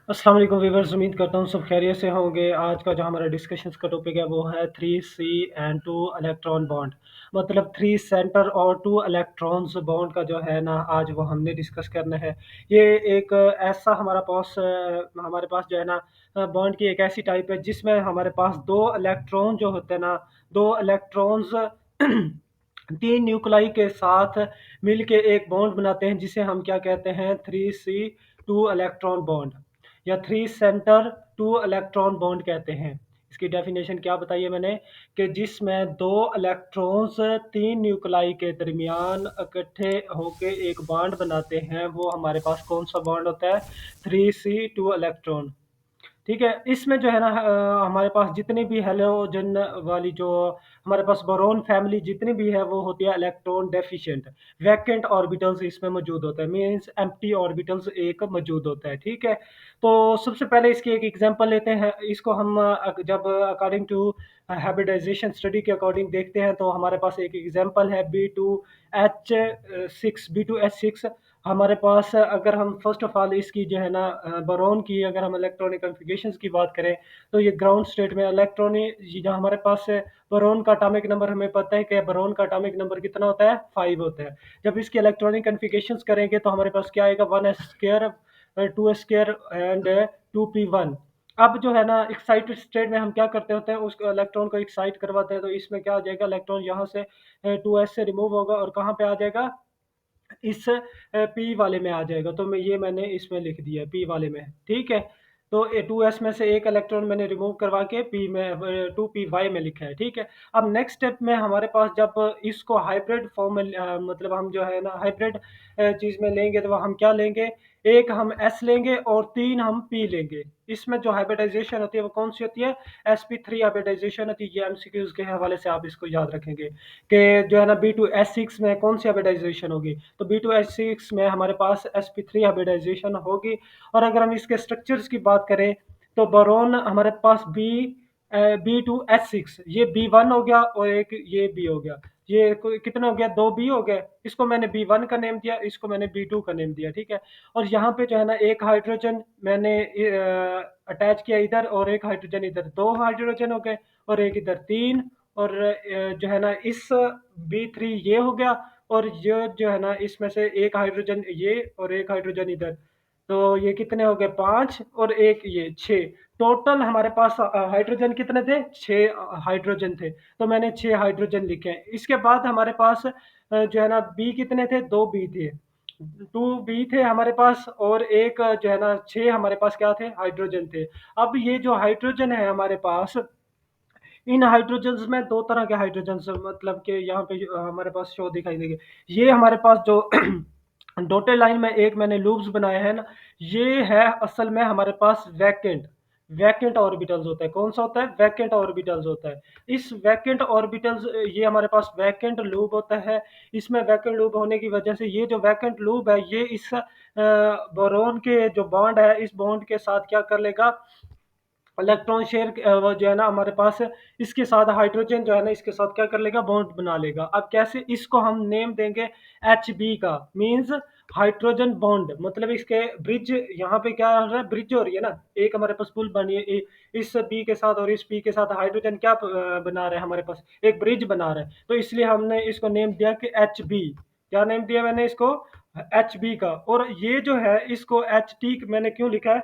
अस्सलाम वालेकुम व्यूअर्स, उम्मीद करता हूँ सब खैरियत से होंगे। आज का जो हमारा डिस्कशंस का टॉपिक है वो है 3C and 2 इलेक्ट्रॉन बॉन्ड। मतलब 3 सेंटर और 2 इलेक्ट्रॉन्स बॉन्ड का जो है ना, आज वो हमने डिस्कस करना है। ये एक ऐसा हमारे पास जो है ना, बॉन्ड की एक ऐसी टाइप है जिसमें हमारे पास दो इलेक्ट्रॉन जो होते हैं ना, दो इलेक्ट्रॉन्स तीन न्यूक्लाई के साथ मिलके एक बॉन्ड बनाते हैं, जिसे हम क्या कहते हैं, 3C 2 इलेक्ट्रॉन बॉन्ड या 3 सेंटर 2 इलेक्ट्रॉन बॉन्ड कहते हैं। इसकी डेफिनेशन क्या बताई है मैंने, कि जिसमें दो इलेक्ट्रॉन्स तीन न्यूक्लाई के दरमियान इकट्ठे होके एक बॉन्ड बनाते हैं, वो हमारे पास कौन सा बॉन्ड होता है, 3C 2 इलेक्ट्रॉन। ठीक है, इसमें जो है ना, हमारे पास जितने भी हेलोजन वाली जो हमारे पास बोरोन फैमिली जितनी भी है, वो होती है इलेक्ट्रॉन डेफिशिएंट। वैकेंट ऑर्बिटल्स इसमें मौजूद होता है, मींस एम्प्टी ऑर्बिटल्स एक मौजूद होता है। ठीक है, तो सबसे पहले इसकी एक एग्जांपल लेते हैं। इसको हम जब अकॉर्डिंग टू हाइब्रिडाइजेशन स्टडी के अकॉर्डिंग देखते हैं, तो हमारे पास एक एग्जांपल है B2H6। हमारे पास अगर हम फर्स्ट ऑफ ऑल इसकी जो है ना, बोरोन की अगर हम इलेक्ट्रॉनिक कन्फिगरेशंस की बात करें, तो ये ग्राउंड स्टेट में इलेक्ट्रॉनिक जहाँ हमारे पास बोरोन का एटॉमिक नंबर हमें पता है कि बोरोन का एटॉमिक नंबर कितना होता है, 5 होता है। जब इसकी इलेक्ट्रॉनिक कन्फिगरेशंस करेंगे तो हमारे पास क्या आएगा, 1s² 2s² एंड 2p1। अब जो है ना, एक्साइटेड स्टेट में हम क्या करते होते हैं, उस इलेक्ट्रॉन को एक्साइट करवाते हैं, तो इसमें क्या आ जाएगा, इलेक्ट्रॉन यहाँ से 2s से रिमूव होगा और कहाँ पे आ जाएगा, इस पी वाले में आ जाएगा। तो मैंने इसमें लिख दिया पी वाले में। ठीक है, तो 2s में से एक इलेक्ट्रॉन मैंने रिमूव करवा के पी में 2p वाई में लिखा है। ठीक है, अब नेक्स्ट स्टेप में हमारे पास जब इसको हाइब्रिड फॉर्म में मतलब हम जो है ना हाइब्रिड चीज में लेंगे, तो हम क्या लेंगे, एक हम एस लेंगे और तीन हम पी लेंगे। इसमें जो हाइब्रिडाइजेशन होती है वो कौन सी होती है, sp3 हाइब्रिडाइजेशन होती है। ये एमसीक्यूज के हवाले से आप इसको याद रखेंगे कि जो है ना, B2S6 में कौन सी हाइब्रिडाइजेशन होगी, तो B2S6 में हमारे पास sp3 हाइब्रिडाइजेशन होगी। और अगर हम इसके स्ट्रक्चर्स की बात करें, तो बोरोन हमारे पास B2H6, ये B1 हो गया और एक ये B हो गया। ये कितने हो गया, दो बी हो गए। इसको मैंने B1 का नेम दिया, इसको मैंने B2 का नेम दिया। ठीक है, और यहाँ पे जो है ना, एक हाइड्रोजन मैंने अटैच किया इधर और एक हाइड्रोजन इधर, दो हाइड्रोजन हो गए, और एक इधर तीन। और जो है ना, इस B3 ये हो गया, और ये जो है ना, इसमें से एक हाइड्रोजन ये और एक हाइड्रोजन इधर। तो ये कितने हो गए, पांच, और एक ये छः। टोटल हमारे पास हाइड्रोजन कितने थे, छः हाइड्रोजन थे। तो मैंने छः हाइड्रोजन लिखे हैं। इसके बाद हमारे पास जो है ना, बी कितने थे, दो बी थे, टू बी थे हमारे पास, और एक जो है ना, छः हमारे पास क्या थे, हाइड्रोजन थे। अब ये जो हाइड्रोजन है हमारे पास, इन हाइड्रोजन्स में दो तरह के हाइड्रोजन्स, मतलब कि यहाँ पे हमारे पास शो दिखाई देंगे। ये हमारे पास जो डॉटेड लाइन में एक मैंने लूप्स बनाए हैं ना, ये है असल में हमारे पास वैकेंट वैकेंट ऑर्बिटल्स होता है। कौन सा होता है, वैकेंट ऑर्बिटल्स होता है। इस वैकेंट ऑर्बिटल्स, ये हमारे पास वैकेंट लूप होता है। इसमें वैकेंट लूप होने की वजह से ये जो वैकेंट लूप है, ये इस बोरोन के जो बॉन्ड है, इस बॉन्ड के साथ क्या कर लेगा, इलेक्ट्रॉन शेयर वो जो है ना हमारे पास, इसके साथ हाइड्रोजन जो है ना, इसके साथ क्या कर लेगा, बॉन्ड बना लेगा। अब कैसे, इसको हम नेम देंगे HB का, मींस हाइड्रोजन बॉन्ड। मतलब इसके ब्रिज, यहाँ पे क्या हो रहा है, ब्रिज हो रही है ना, एक हमारे पास पुल बनी है, इस बी के साथ और इस पी के साथ हाइड्रोजन क्या बना रहा है, हमारे पास एक ब्रिज बना रहा है। तो इसलिए हमने इसको नेम दिया कि HB। क्या नेम दिया मैंने इसको, HB का। और ये जो है, इसको HT मैंने क्यों लिखा है,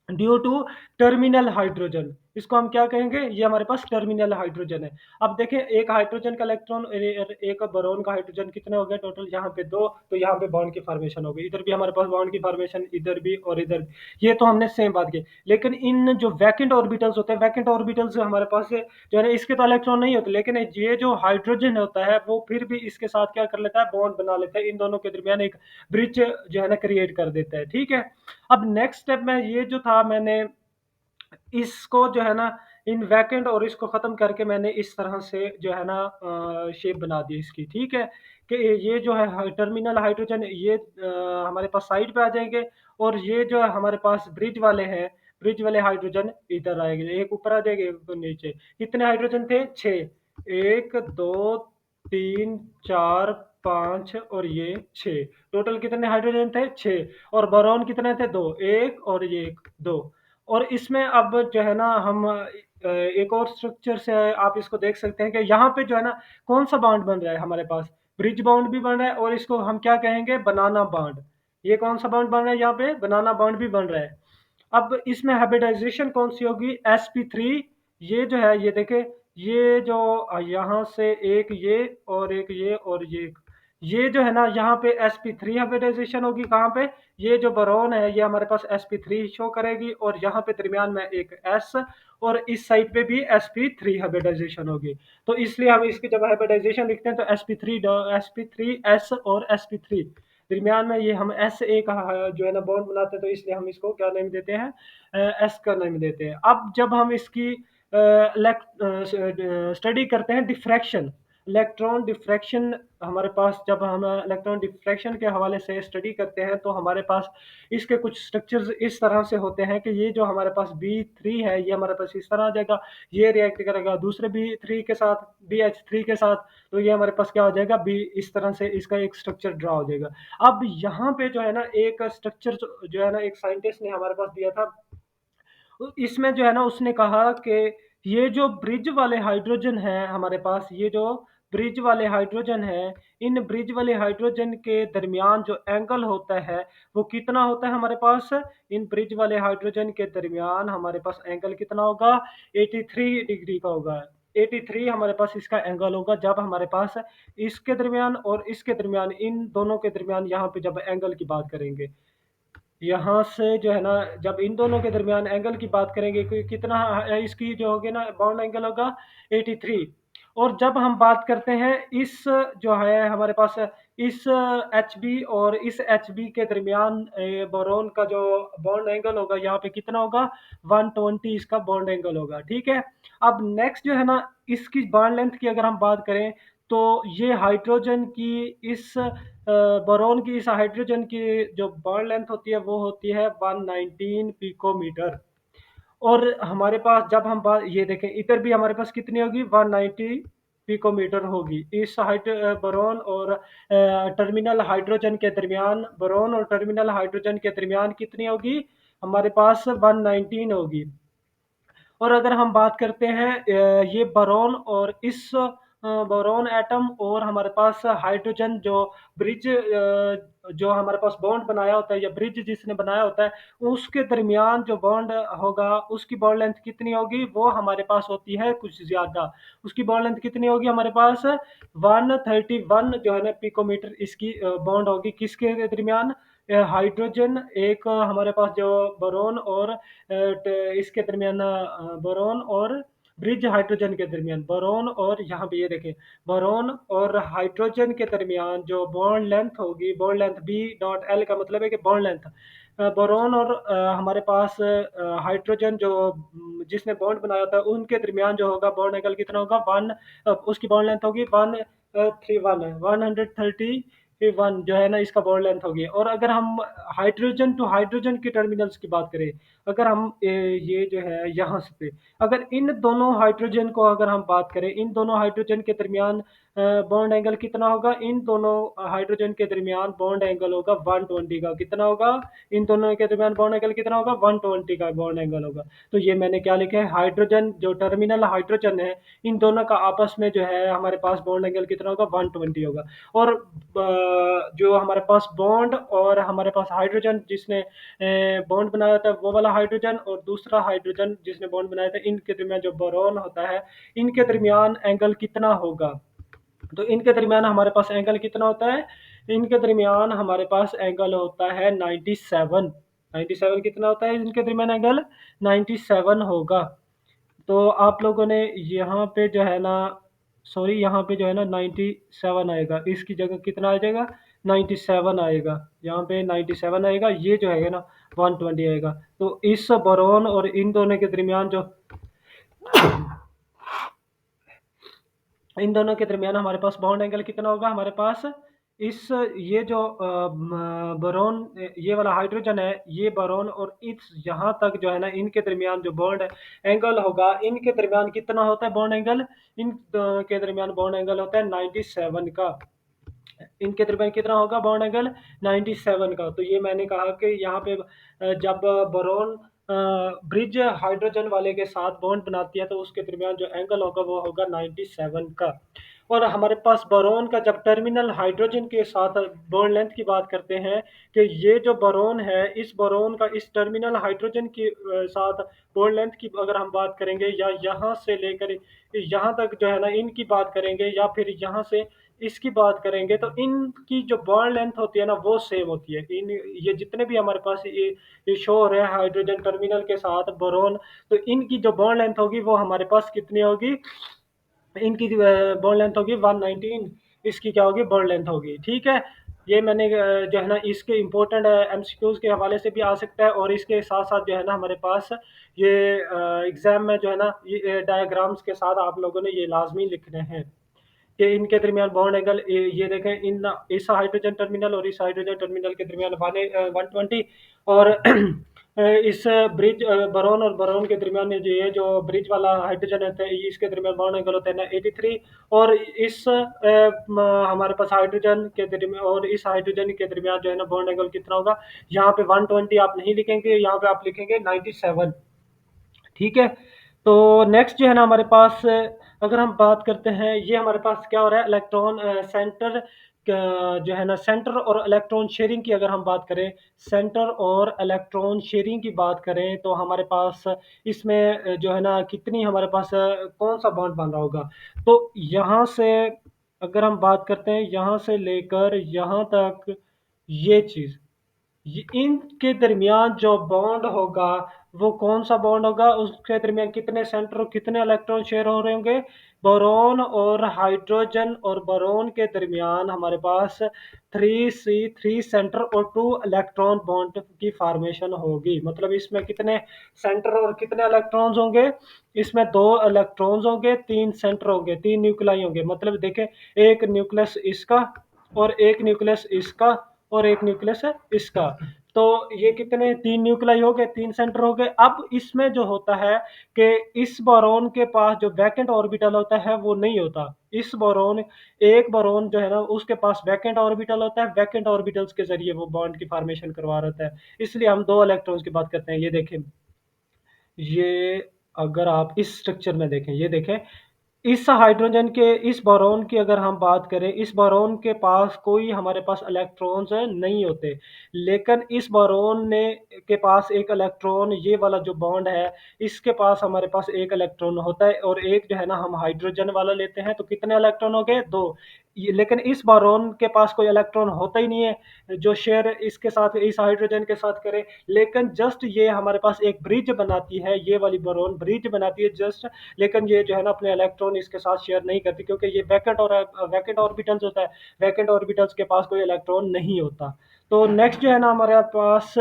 ड्यू टू टर्मिनल हाइड्रोजन। इसको हम क्या कहेंगे, ये हमारे पास टर्मिनल हाइड्रोजन है। अब देखें, एक हाइड्रोजन का इलेक्ट्रॉन, एक बोरोन का हाइड्रोजन, कितने हो गए टोटल, यहाँ पे दो, तो यहाँ पे बॉन्ड की फॉर्मेशन हो गई। इधर भी हमारे पास बॉन्ड की फॉर्मेशन, इधर भी और इधर भी। ये तो हमने सेम बात की। लेकिन इन जो वैकेंट ऑर्बिटल्स होते हैं, वैकेंट ऑर्बिटल्स हमारे पास जो है ना, इसके तो इलेक्ट्रॉन नहीं होते, लेकिन ये जो हाइड्रोजन होता है, वो फिर भी इसके साथ क्या कर लेता है, बॉन्ड बना लेता है। इन दोनों के दरमियान एक ब्रिज जो है ना, क्रिएट कर देता है। ठीक है, अब नेक्स्ट स्टेप में ये जो था, मैंने इसको जो है ना, इन वैकेंट और इसको ख़त्म करके मैंने इस तरह से जो है ना, शेप बना दी इसकी। ठीक है, कि ये जो है टर्मिनल हाइड्रोजन, ये हमारे पास साइड पे आ जाएंगे, और ये जो है हमारे पास ब्रिज वाले हैं, ब्रिज वाले हाइड्रोजन इधर आएंगे, एक ऊपर आ जाएंगे, एक नीचे। कितने हाइड्रोजन थे, छः, एक दो तीन चार 5 और ये 6। टोटल कितने हाइड्रोजन थे? 6। और बोरॉन कितने थे? 2। 1 और ये 1, 2। और इसमें अब जो है ना हम एक और स्ट्रक्चर से आप इसको देख सकते हैं कि यहाँ पे जो है ना कौन सा बॉन्ड बन रहा है हमारे पास? ब्रिज बॉन्ड भी बन रहा है, और इसको हम क्या कहेंगे? बनाना बॉन्ड। ये कौन सा बॉन्ड बन रहा है यहाँ पे? बनाना बॉन्ड भी बन रहा है। अब इसमें हाइब्रिडाइजेशन कौन सी होगी? sp3। ये जो है ये देखें, ये जो यहाँ से एक ये और एक ये और ये जो है ना यहाँ पे sp3 हाइब्रिडाइजेशन होगी। कहाँ पे? ये जो बोरॉन है ये हमारे पास sp3 शो करेगी, और यहाँ पे दरमियान में एक s, और इस साइड पे भी sp3 हाइब्रिडाइजेशन होगी। तो इसलिए हम इसकी जब हाइब्रिडाइजेशन लिखते हैं तो sp3 और sp3 दरमियान में ये हम एस ए का जो है ना बॉन्ड बनाते हैं, तो इसलिए हम इसको क्या नेम देते हैं? एस का नेम देते हैं। अब जब हम इसकी स्टडी करते हैं डिफ्रैक्शन, इलेक्ट्रॉन डिफ्रैक्शन, हमारे पास जब हम इलेक्ट्रॉन डिफ्रैक्शन के हवाले से स्टडी करते हैं तो हमारे पास इसके कुछ स्ट्रक्चर्स इस तरह से होते हैं कि ये जो हमारे पास B3 है ये हमारे पास इस तरह आ जाएगा, ये रिएक्ट करेगा दूसरे B3 के साथ, BH3 के साथ, तो ये हमारे पास क्या हो जाएगा? बी, इस तरह से इसका एक स्ट्रक्चर ड्रा हो जाएगा। अब यहाँ पे जो है ना एक स्ट्रक्चर जो है ना एक साइंटिस्ट ने हमारे पास दिया था, इसमें जो है ना उसने कहा कि ये जो ब्रिज वाले हाइड्रोजन है हमारे पास, ये जो ब्रिज वाले हाइड्रोजन है, इन ब्रिज वाले हाइड्रोजन के दरमियान जो एंगल होता है वो कितना होता है हमारे पास? इन ब्रिज वाले हाइड्रोजन के दरमियान हमारे पास एंगल कितना होगा? 83 डिग्री का होगा। 83 हमारे पास इसका एंगल होगा जब हमारे पास इसके दरमियान और इसके दरमियान, इन दोनों के दरमियान यहाँ पे जब एंगल की बात करेंगे, यहाँ से जो है ना जब इन दोनों के दरमियान एंगल की बात करेंगे कि कितना इसकी जो होगी ना बाउंड एंगल होगा 83। और जब हम बात करते हैं इस जो है हमारे पास इस एच बी और इस एच बी के दरमियान बोरोन का जो बॉन्ड एंगल होगा यहाँ पे कितना होगा? 120 इसका बॉन्ड एंगल होगा। ठीक है। अब नेक्स्ट जो है ना इसकी बॉन्ड लेंथ की अगर हम बात करें तो ये हाइड्रोजन की इस बोरोन की इस हाइड्रोजन की जो बॉन्ड लेंथ होती है वो होती है 119 पिकोमीटर। और हमारे पास जब हम बात ये देखें इधर भी हमारे पास कितनी होगी? 190 पिकोमीटर होगी। इस बोरोन और टर्मिनल हाइड्रोजन के दरमियान, बोरोन और टर्मिनल हाइड्रोजन के दरमियान कितनी होगी? हमारे पास 119 होगी। और अगर हम बात करते हैं ये बोरॉन और इस बोरॉन एटम और हमारे पास हाइड्रोजन जो ब्रिज जो हमारे पास बॉन्ड बनाया होता है या ब्रिज जिसने बनाया होता है, उसके दरमियान जो बॉन्ड होगा उसकी बॉन्ड लेंथ कितनी होगी? वो हमारे पास होती है कुछ ज़्यादा। उसकी बॉन्ड लेंथ कितनी होगी हमारे पास? 131 जो है ना पिकोमीटर इसकी बॉन्ड होगी किसके दरमियान? हाइड्रोजन एक हमारे पास जो बोरॉन और इसके दरमियान बोरॉन और ब्रिज हाइड्रोजन के दरमियान, बोरॉन और यहाँ पे ये देखें बोरॉन और हाइड्रोजन के दरमियान जो बॉन्ड लेंथ होगी, बॉन्ड लेंथ B.L का मतलब है कि बॉन्ड लेंथ, बोरॉन और हमारे पास हाइड्रोजन जो जिसने बॉन्ड बनाया था उनके दरमियान जो होगा बॉन्ड एंगल कितना होगा? उसकी बॉन्ड लेंथ होगी 131 जो है ना इसका बॉन्ड लेंथ होगी। और अगर हम हाइड्रोजन टू हाइड्रोजन की टर्मिनल्स की बात करें, अगर हम ये जो है यहाँ से अगर इन दोनों हाइड्रोजन को अगर हम बात करें, इन दोनों हाइड्रोजन के दरमियान बॉन्ड एंगल कितना होगा? इन दोनों हाइड्रोजन के दरमियान बॉन्ड एंगल होगा 120 का। कितना होगा? इन दोनों के दरमियान बॉन्ड एंगल कितना होगा? 120 का बॉन्ड एंगल होगा। तो ये मैंने क्या लिखा है? हाइड्रोजन जो टर्मिनल हाइड्रोजन है इन दोनों का आपस में जो है हमारे पास बॉन्ड एंगल कितना होगा? 120 होगा। और जो हमारे पास बॉन्ड और हमारे पास हाइड्रोजन जिसने बॉन्ड बनाया था वो वाला हाइड्रोजन और दूसरा हाइड्रोजन जिसने बॉन्ड बनाया था, इनके दरमियान जो बोरॉन होता है इनके दरमियान एंगल कितना होगा? तो इनके दरमियान हमारे पास एंगल कितना होता है? इनके दरमियान हमारे पास एंगल होता है 97। 97 कितना होता है इनके दरमियान एंगल? 97 होगा। तो आप लोगों ने यहाँ पे जो है ना सॉरी यहाँ पे जो है ना 97 आएगा, इसकी जगह कितना आ जाएगा? 97 आएगा। यहाँ पे 97 आएगा, ये जो है ना 120 आएगा। तो इस बोरॉन और इन दोनों के दरमियान जो इन दोनों के दरमियान हमारे पास बॉन्ड एंगल कितना होगा? हमारे पास इस ये जो बोरॉन ये वाला हाइड्रोजन है, ये बोरॉन और इस यहाँ तक जो है ना इनके दरमियान जो बॉन्ड एंगल होगा, इनके दरमियान कितना होता है बॉन्ड एंगल? इन दोनों के दरमियान बॉन्ड एंगल होता है 97 का। इनके दरमियान कितना होगा बॉन्ड एंगल 97 का। तो ये मैंने कहा कि यहाँ पे जब बोरोन ब्रिज हाइड्रोजन वाले के साथ बॉन्ड बनाती है तो उसके दरमियान जो एंगल होगा वो होगा 97 का। और हमारे पास बोरोन का जब टर्मिनल हाइड्रोजन के साथ बॉन्ड लेंथ की बात करते हैं कि ये जो बोरोन है इस बोरोन का इस टर्मिनल हाइड्रोजन के साथ बॉन्ड लेंथ की अगर हम बात करेंगे या यहाँ से लेकर यहाँ तक जो है ना इनकी बात करेंगे या फिर यहाँ से इसकी बात करेंगे तो इनकी जो बॉन्ड लेंथ होती है ना वो सेम होती है। इन ये जितने भी हमारे पास ये शो हो रहे हैं हाइड्रोजन टर्मिनल के साथ बोरोन, तो इनकी जो बॉन्ड लेंथ होगी वो हमारे पास कितनी होगी, इनकी बॉन्ड लेंथ होगी 119, इसकी क्या होगी बॉन्ड लेंथ होगी। ठीक है, ये मैंने जो है ना इसके इम्पोर्टेंट एमसीक्यूज के हवाले से भी आ सकता है और इसके साथ साथ जो है ना हमारे पास ये एग्जाम में जो है ना ये डायग्राम्स के साथ आप लोगों ने ये लाजमी लिखने हैं कि इनके दरमियान बॉन्ड एंगल ये देखें इन इस हाइड्रोजन टर्मिनल और इस हाइड्रोजन टर्मिनल के दरमियान 120 और इस ब्रिज बरोन और बरोन के दरमियान जो ये जो ब्रिज वाला हाइड्रोजन होता है इसके दरमियान बॉन्ड एंगल होता है ना 83। और इस हमारे पास हाइड्रोजन के दरमियान और इस हाइड्रोजन के दरमियान जो है ना बॉन्ड एंगल कितना होगा, यहाँ पे 120 आप नहीं लिखेंगे, यहाँ पे आप लिखेंगे 97। ठीक है, तो नेक्स्ट जो है ना हमारे पास अगर हम बात करते हैं ये हमारे पास क्या हो रहा है इलेक्ट्रॉन सेंटर जो है ना सेंटर और इलेक्ट्रॉन शेयरिंग की अगर हम बात करें, सेंटर और इलेक्ट्रॉन शेयरिंग की बात करें तो हमारे पास इसमें जो है ना कितनी हमारे पास कौन सा बॉन्ड बन रहा होगा। तो यहाँ से अगर हम बात करते हैं यहाँ से लेकर यहाँ तक ये चीज़ इनके दरमियान जो बॉन्ड होगा वो कौन सा बॉन्ड होगा, उसके दरमियान कितने सेंटर और कितने इलेक्ट्रॉन शेयर हो रहे होंगे। बोरोन और हाइड्रोजन और बोरोन के दरमियान हमारे पास 3C3 सेंटर और 2 इलेक्ट्रॉन बॉन्ड की फॉर्मेशन होगी। मतलब इसमें कितने सेंटर और कितने इलेक्ट्रॉन्स होंगे, इसमें 2 इलेक्ट्रॉन्स होंगे, 3 सेंटर होंगे, 3 न्यूक्लियाई होंगे। मतलब देखें एक न्यूक्लियस इसका और एक न्यूक्लियस इसका और एक न्यूक्लियस है इसका। तो ये कितने 3 न्यूक्लियाई हो गए, 3 सेंटर हो गए। अब इसमें जो होता है कि इस बोरोन के पास जो वैकेंट ऑर्बिटल होता है वो नहीं होता। इस बोरोन एक बोरोन जो है ना उसके पास वैकेंट ऑर्बिटल होता है, वैकेंट ऑर्बिटल्स के जरिए वो बॉन्ड की फॉर्मेशन करवा रहा है। इसलिए हम 2 इलेक्ट्रॉन्स की बात करते हैं। ये देखें, ये अगर आप इस स्ट्रक्चर में देखें, ये देखें इस हाइड्रोजन के इस बोरोन की अगर हम बात करें, इस बोरोन के पास कोई हमारे पास इलेक्ट्रॉन्स नहीं होते, लेकिन इस बोरोन ने के पास एक इलेक्ट्रॉन ये वाला जो बॉन्ड है इसके पास हमारे पास एक इलेक्ट्रॉन होता है और एक जो है ना हम हाइड्रोजन वाला लेते हैं। तो कितने इलेक्ट्रॉन हो गए 2। लेकिन इस बोरोन के पास कोई इलेक्ट्रॉन होता ही नहीं है जो शेयर इसके साथ इस हाइड्रोजन के साथ करे, लेकिन जस्ट ये हमारे पास एक ब्रिज बनाती है, ये वाली बोरोन ब्रिज बनाती है जस्ट। लेकिन ये जो है ना अपने इलेक्ट्रॉन इसके साथ शेयर नहीं करती क्योंकि ये वैकेंट ऑर्बिटल्स होता है, वैकेंट ऑर्बिटल्स के पास कोई इलेक्ट्रॉन नहीं होता। तो नेक्स्ट जो है ना हमारे पास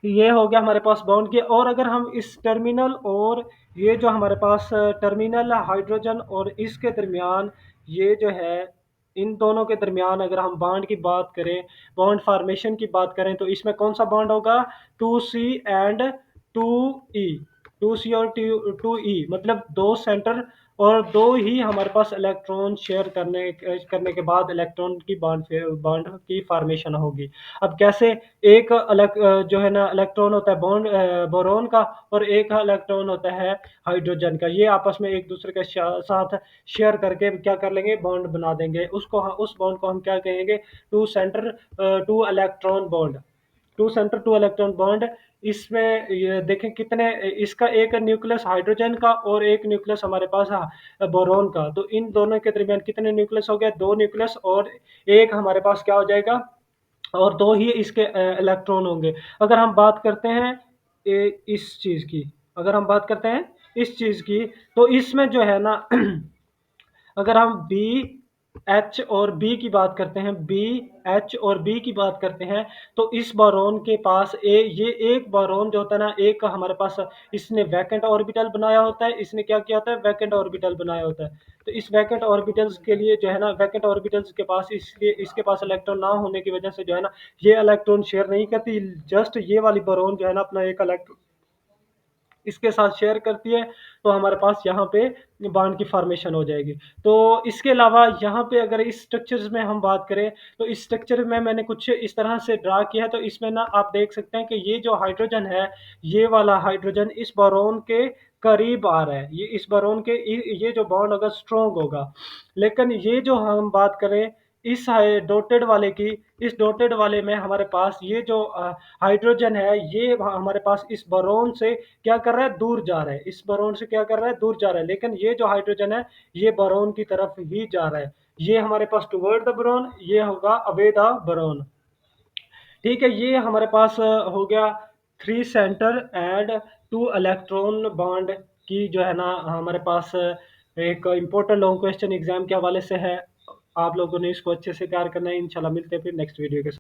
ये हो गया हमारे पास बॉन्ड के। और अगर हम इस टर्मिनल और ये जो हमारे पास टर्मिनल हाइड्रोजन और इसके दरमियान ये जो है इन दोनों के दरमियान अगर हम बॉन्ड की बात करें, बॉन्ड फॉर्मेशन की बात करें तो इसमें कौन सा बॉन्ड होगा 2C एंड 2E। 2C और 2E मतलब 2 सेंटर और 2 ही हमारे पास इलेक्ट्रॉन शेयर करने के बाद इलेक्ट्रॉन की बॉन्ड की फॉर्मेशन होगी। अब कैसे, एक जो है ना इलेक्ट्रॉन होता है बॉन्ड बोरोन का और एक इलेक्ट्रॉन होता है हाइड्रोजन का, ये आपस में एक दूसरे के साथ शेयर करके क्या कर लेंगे बॉन्ड बना देंगे। उस बॉन्ड को हम क्या कहेंगे 2 centre 2 electron bond. 2 centre 2 electron bond. इसमें ये देखें कितने, इसका एक न्यूक्लियस हाइड्रोजन का और एक न्यूक्लियस हमारे पास बोरोन का। तो इन दोनों के दरमियान कितने न्यूक्लियस हो गए 2 न्यूक्लियस और एक हमारे पास क्या हो जाएगा और 2 ही इसके इलेक्ट्रॉन होंगे। अगर हम बात करते हैं इस चीज़ की, अगर हम बात करते हैं इस चीज़ की तो इसमें जो है ना अगर हम बी एच और बी की बात करते हैं, बी एच और बी की बात करते हैं तो इस बोरोन के पास ये एक बोरोन जो होता है ना, एक हमारे पास इसने वैकेंट ऑर्बिटल बनाया होता है, इसने क्या किया होता है वैकेंट ऑर्बिटल बनाया होता है। तो इस वैकेंट ऑर्बिटल्स के लिए जो है ना वैकेंट ऑर्बिटल्स के पास इसलिए इसके पास इलेक्ट्रॉन ना होने की वजह से जो है ना ये इलेक्ट्रॉन शेयर नहीं करती। जस्ट ये वाली बोरोन जो है ना अपना एक इलेक्ट्रॉन इसके साथ शेयर करती है, तो हमारे पास यहाँ पे बॉन्ड की फॉर्मेशन हो जाएगी। तो इसके अलावा यहाँ पे अगर इस स्ट्रक्चर्स में हम बात करें, तो इस स्ट्रक्चर में मैंने कुछ इस तरह से ड्रा किया है। तो इसमें ना आप देख सकते हैं कि ये जो हाइड्रोजन है, ये वाला हाइड्रोजन इस बोरोन के करीब आ रहा है, ये इस बोरोन के ये जो बॉन्ड होगा स्ट्रॉन्ग होगा। लेकिन ये जो हम बात करें इस डॉटेड वाले की, इस डॉटेड वाले में हमारे पास ये जो हाइड्रोजन है, ये हमारे पास इस बोरोन से क्या कर रहा है, दूर जा रहा है, इस बोरोन से क्या कर रहा है, दूर जा रहा है। लेकिन ये जो हाइड्रोजन है, ये बोरोन की तरफ ही जा रहा है। ये हमारे पास टुवर्ड द बोरोन, ये होगा अवे द बोरोन। ठीक है, ये हमारे पास हो गया 3 सेंटर एंड 2 इलेक्ट्रॉन बॉन्ड की जो है ना हमारे पास एक इम्पोर्टेंट लॉन्ग क्वेश्चन एग्जाम के हवाले से है। आप लोगों ने इसको अच्छे से तैयार करना है। इंशाल्लाह मिलते हैं फिर नेक्स्ट वीडियो के साथ।